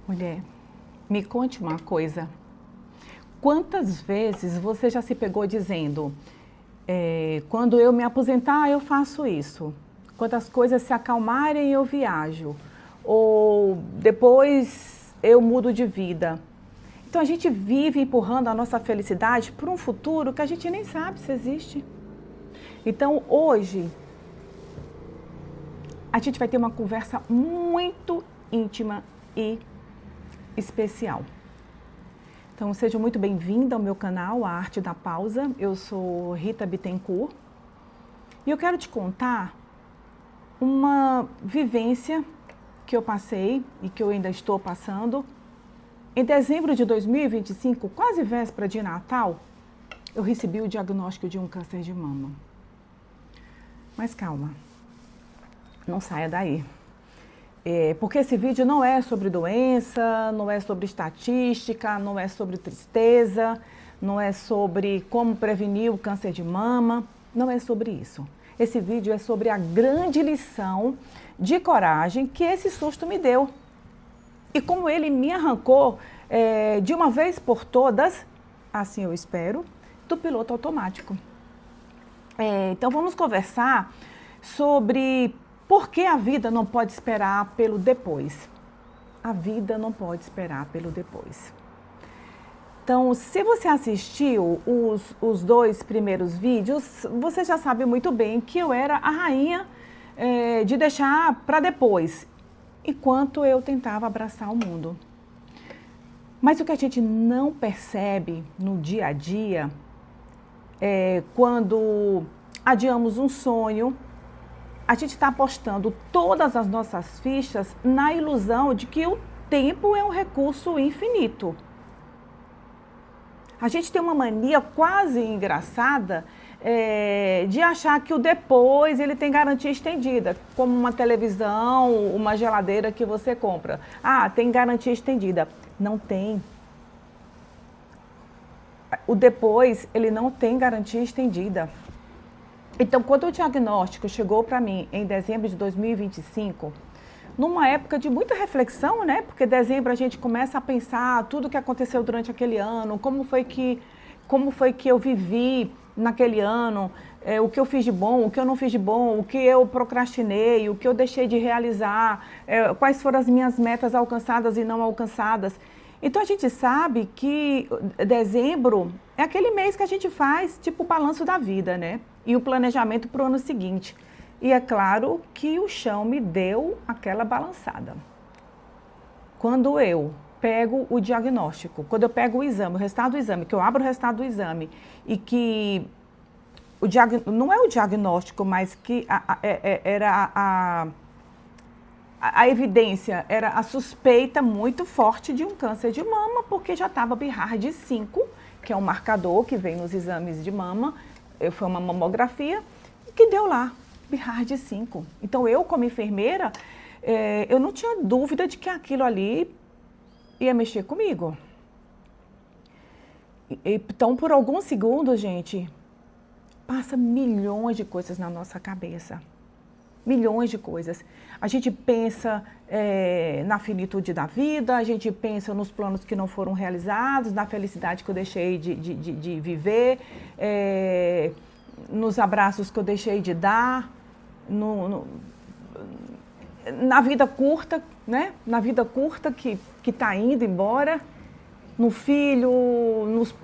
Mulher, me conte uma coisa. Quantas vezes você já se pegou dizendo, quando eu me aposentar, eu faço isso. Quando as coisas se acalmarem, eu viajo. Ou depois eu mudo de vida. Então a gente vive empurrando a nossa felicidade para um futuro que a gente nem sabe se existe. Então hoje, a gente vai ter uma conversa muito íntima e especial. Então seja muito bem-vinda ao meu canal, A Arte da Pausa. Eu sou Rita Bittencourt e eu quero te contar uma vivência que eu passei e que eu ainda estou passando. Em dezembro de 2025, quase véspera de Natal, eu recebi o diagnóstico de um câncer de mama. Mas calma, não saia daí. Porque esse vídeo não é sobre doença, não é sobre estatística, não é sobre tristeza, não é sobre como prevenir o câncer de mama, não é sobre isso. Esse vídeo é sobre a grande lição de coragem que esse susto me deu. E como ele me arrancou de uma vez por todas, assim eu espero, do piloto automático. Então vamos conversar sobre por que a vida não pode esperar pelo depois. A vida não pode esperar pelo depois. Então, se você assistiu os dois primeiros vídeos, você já sabe muito bem que eu era a rainha de deixar para depois, enquanto eu tentava abraçar o mundo. Mas o que a gente não percebe no dia a dia quando adiamos um sonho, a gente está apostando todas as nossas fichas na ilusão de que o tempo é um recurso infinito. A gente tem uma mania quase engraçada de achar que o depois ele tem garantia estendida, como uma televisão, uma geladeira que você compra. Ah, tem garantia estendida. Não tem. O depois, ele não tem garantia estendida. Então, quando o diagnóstico chegou para mim em dezembro de 2025, numa época de muita reflexão, né? Porque em dezembro a gente começa a pensar tudo o que aconteceu durante aquele ano, como foi que eu vivi naquele ano, o que eu fiz de bom, o que eu não fiz de bom, o que eu procrastinei, o que eu deixei de realizar, quais foram as minhas metas alcançadas e não alcançadas. Então a gente sabe que dezembro é aquele mês que a gente faz tipo o balanço da vida, né? E o planejamento para o ano seguinte. E é claro que o chão me deu aquela balançada. Quando eu pego o diagnóstico, quando eu pego o exame, o resultado do exame, que eu abro o resultado do exame e que não é o diagnóstico, mas que a evidência era a suspeita muito forte de um câncer de mama, porque já estava BIRAD 5, que é um marcador que vem nos exames de mama, foi uma mamografia, que deu lá, BIRAD 5. Então eu, como enfermeira, eu não tinha dúvida de que aquilo ali ia mexer comigo. Então, por alguns segundos, gente, passa milhões de coisas na nossa cabeça. Milhões de coisas. A gente pensa na finitude da vida, a gente pensa nos planos que não foram realizados, na felicidade que eu deixei de viver, nos abraços que eu deixei de dar, na vida curta, né? Na vida curta que está indo embora, no filho,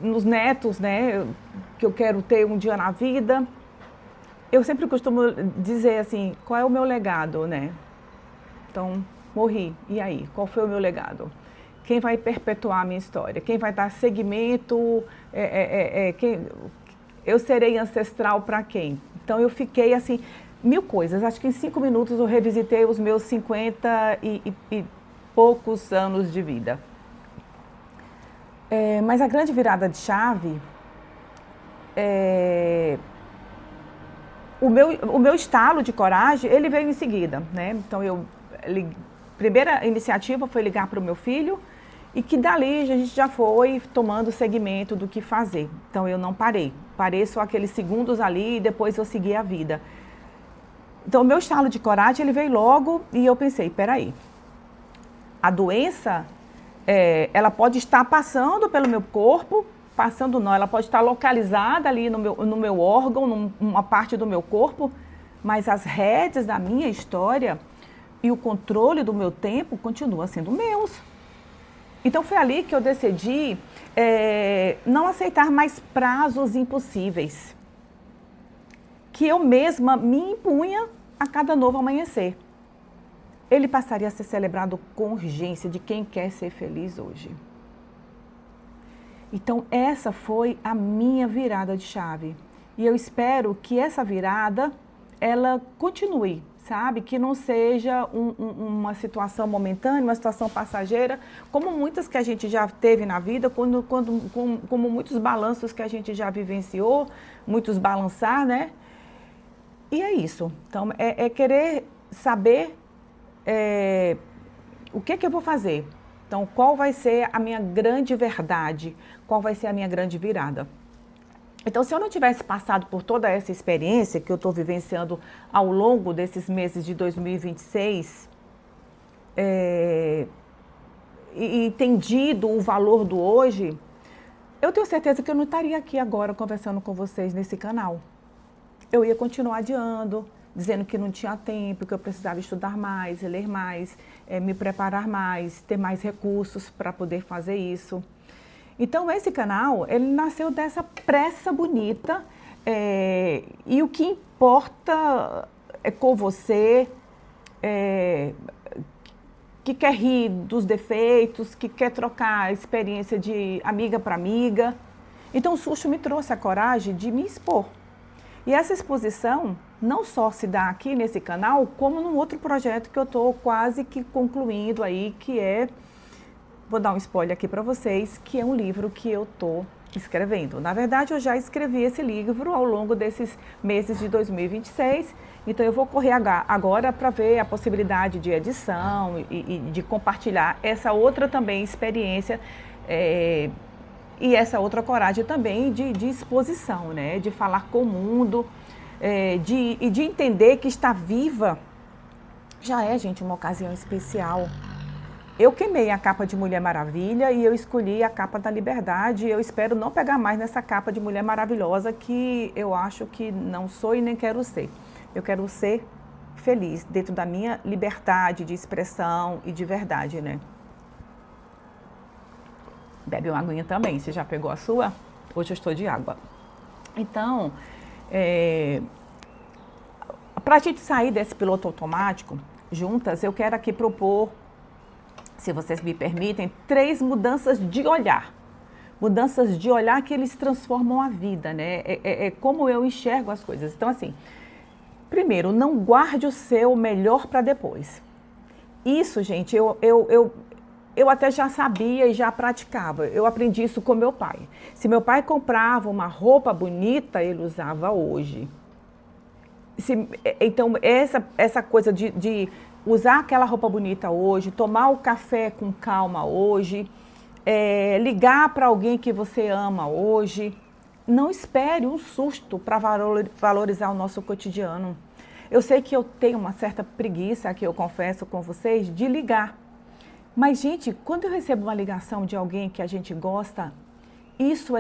nos netos, né? Que eu quero ter um dia na vida. Eu sempre costumo dizer assim, qual é o meu legado, né? Então, morri, e aí? Qual foi o meu legado? Quem vai perpetuar a minha história? Quem vai dar seguimento? Eu serei ancestral para quem? Então, eu fiquei assim, mil coisas. Acho que em 5 minutos eu revisitei os meus 50 e poucos anos de vida. Mas a grande virada de chave o meu estalo de coragem, ele veio em seguida, né? Então, primeira iniciativa foi ligar para o meu filho e que dali a gente já foi tomando segmento do que fazer. Então, eu não parei. Parei só aqueles segundos ali e depois eu segui a vida. Então, o meu estalo de coragem, ele veio logo e eu pensei, peraí, a doença, ela pode estar passando pelo meu corpo, passando não, ela pode estar localizada ali no meu órgão, numa parte do meu corpo, mas as rédeas da minha história e o controle do meu tempo continuam sendo meus. Então foi ali que eu decidi não aceitar mais prazos impossíveis, que eu mesma me impunha a cada novo amanhecer. Ele passaria a ser celebrado com urgência de quem quer ser feliz hoje. Então essa foi a minha virada de chave. E eu espero que essa virada, ela continue, sabe? Que não seja uma situação momentânea, uma situação passageira, como muitas que a gente já teve na vida, como muitos balanços que a gente já vivenciou, muitos balançar, né? E é isso. Então, é querer saber o que eu vou fazer. Então, qual vai ser a minha grande verdade? Qual vai ser a minha grande virada? Então, se eu não tivesse passado por toda essa experiência que eu estou vivenciando ao longo desses meses de 2026, e entendido o valor do hoje, eu tenho certeza que eu não estaria aqui agora conversando com vocês nesse canal. Eu ia continuar adiando, dizendo que não tinha tempo, que eu precisava estudar mais, ler mais, me preparar mais, ter mais recursos para poder fazer isso. Então, esse canal, ele nasceu dessa pressa bonita, e o que importa é com você, que quer rir dos defeitos, que quer trocar a experiência de amiga para amiga. Então, o Xuxo me trouxe a coragem de me expor. E essa exposição não só se dá aqui nesse canal, como num outro projeto que eu estou quase que concluindo aí, que vou dar um spoiler aqui para vocês, que é um livro que eu estou escrevendo. Na verdade, eu já escrevi esse livro ao longo desses meses de 2026, então eu vou correr agora para ver a possibilidade de edição e de compartilhar essa outra também experiência, e essa outra coragem também de exposição, né? De falar com o mundo, de entender que estar viva já é, gente, uma ocasião especial. Eu queimei a capa de Mulher Maravilha e eu escolhi a capa da Liberdade. Eu espero não pegar mais nessa capa de Mulher Maravilhosa que eu acho que não sou e nem quero ser. Eu quero ser feliz dentro da minha liberdade de expressão e de verdade, né? Bebe uma aguinha também. Você já pegou a sua? Hoje eu estou de água. Então, para a gente sair desse piloto automático, juntas, eu quero aqui propor, se vocês me permitem, 3 mudanças de olhar. Mudanças de olhar que eles transformam a vida, né? É como eu enxergo as coisas. Então, assim, primeiro, não guarde o seu melhor para depois. Isso, gente, eu até já sabia e já praticava. Eu aprendi isso com meu pai. Se meu pai comprava uma roupa bonita, ele usava hoje. Então, essa coisa de usar aquela roupa bonita hoje, tomar o café com calma hoje, ligar para alguém que você ama hoje. Não espere um susto para valorizar o nosso cotidiano. Eu sei que eu tenho uma certa preguiça, que eu confesso com vocês, de ligar. Mas, gente, quando eu recebo uma ligação de alguém que a gente gosta, isso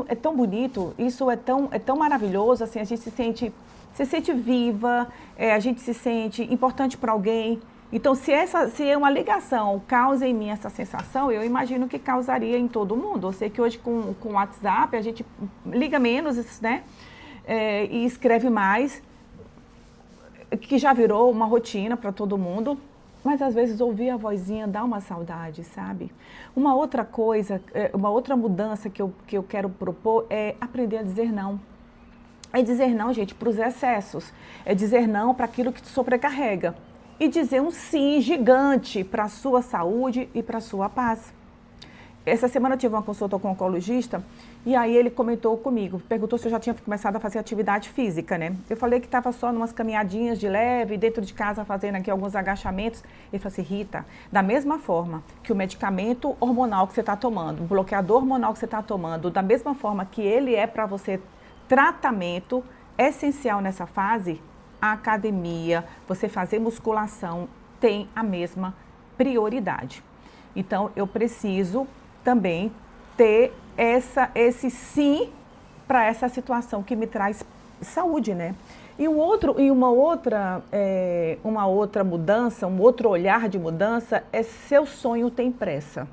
é tão bonito, isso é tão maravilhoso, assim, a gente se sente viva, a gente se sente importante para alguém. Então, se uma ligação causa em mim essa sensação, eu imagino que causaria em todo mundo. Eu sei que hoje com o WhatsApp a gente liga menos, né? E escreve mais, que já virou uma rotina para todo mundo. Mas às vezes ouvir a vozinha dá uma saudade, sabe? Uma outra coisa, uma outra mudança que eu quero propor é aprender a dizer não. É dizer não, gente, para os excessos. É dizer não para aquilo que te sobrecarrega. E dizer um sim gigante para a sua saúde e para a sua paz. Essa semana eu tive uma consulta com um oncologista e aí ele comentou comigo, perguntou se eu já tinha começado a fazer atividade física, né? Eu falei que estava só numas caminhadinhas de leve, dentro de casa fazendo aqui alguns agachamentos. Ele falou assim, Rita, da mesma forma que o medicamento hormonal que você está tomando, o bloqueador hormonal que você está tomando, da mesma forma que ele é para você tratamento essencial nessa fase, a academia, você fazer musculação tem a mesma prioridade. Então, eu preciso também ter esse sim para essa situação que me traz saúde, né? E uma outra mudança, um outro olhar de mudança é seu sonho tem pressa.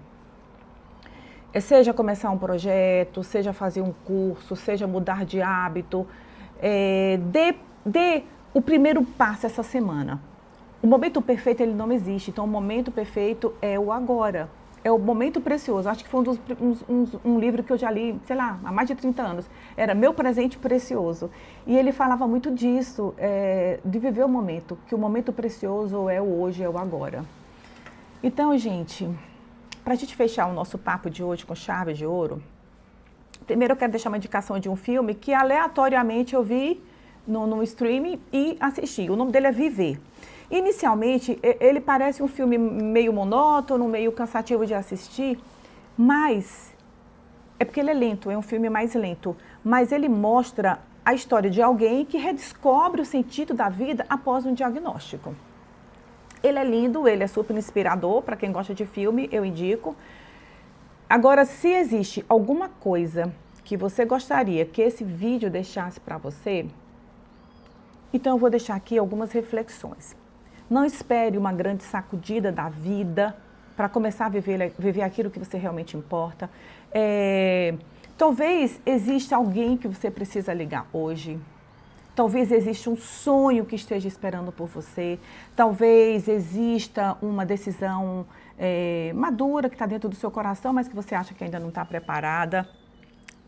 Seja começar um projeto, seja fazer um curso, seja mudar de hábito, dê o primeiro passo essa semana. O momento perfeito, ele não existe, então o momento perfeito é o agora. É o momento precioso. Acho que foi um livro que eu já li, sei lá, há mais de 30 anos. Era Meu Presente Precioso. E ele falava muito disso, de viver o momento, que o momento precioso é o hoje, é o agora. Então, gente, para a gente fechar o nosso papo de hoje com chave de ouro, primeiro eu quero deixar uma indicação de um filme que aleatoriamente eu vi no streaming e assisti. O nome dele é Viver. Inicialmente, ele parece um filme meio monótono, meio cansativo de assistir, mas é porque ele é lento, é um filme mais lento, mas ele mostra a história de alguém que redescobre o sentido da vida após um diagnóstico. Ele é lindo, ele é super inspirador, para quem gosta de filme, eu indico. Agora, se existe alguma coisa que você gostaria que esse vídeo deixasse para você, então eu vou deixar aqui algumas reflexões. Não espere uma grande sacudida da vida para começar a viver aquilo que você realmente importa. Talvez exista alguém que você precisa ligar hoje. Talvez exista um sonho que esteja esperando por você. Talvez exista uma decisão madura que está dentro do seu coração, mas que você acha que ainda não está preparada.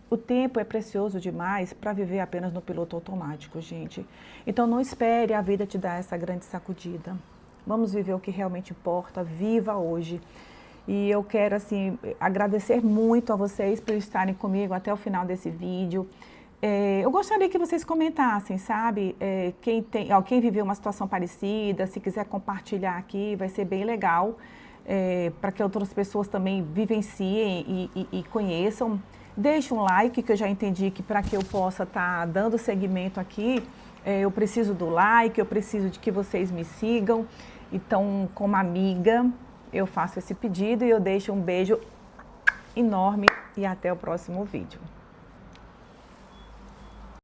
O tempo é precioso demais para viver apenas no piloto automático, gente. Então, não espere a vida te dar essa grande sacudida. Vamos viver o que realmente importa, viva hoje. E eu quero, assim, agradecer muito a vocês por estarem comigo até o final desse vídeo. Eu gostaria que vocês comentassem, sabe? Quem viveu uma situação parecida, se quiser compartilhar aqui, vai ser bem legal, para que outras pessoas também vivenciem e conheçam. Deixe um like, que eu já entendi que para que eu possa estar dando seguimento aqui, eu preciso do like, eu preciso de que vocês me sigam. Então, como amiga, eu faço esse pedido e eu deixo um beijo enorme e até o próximo vídeo.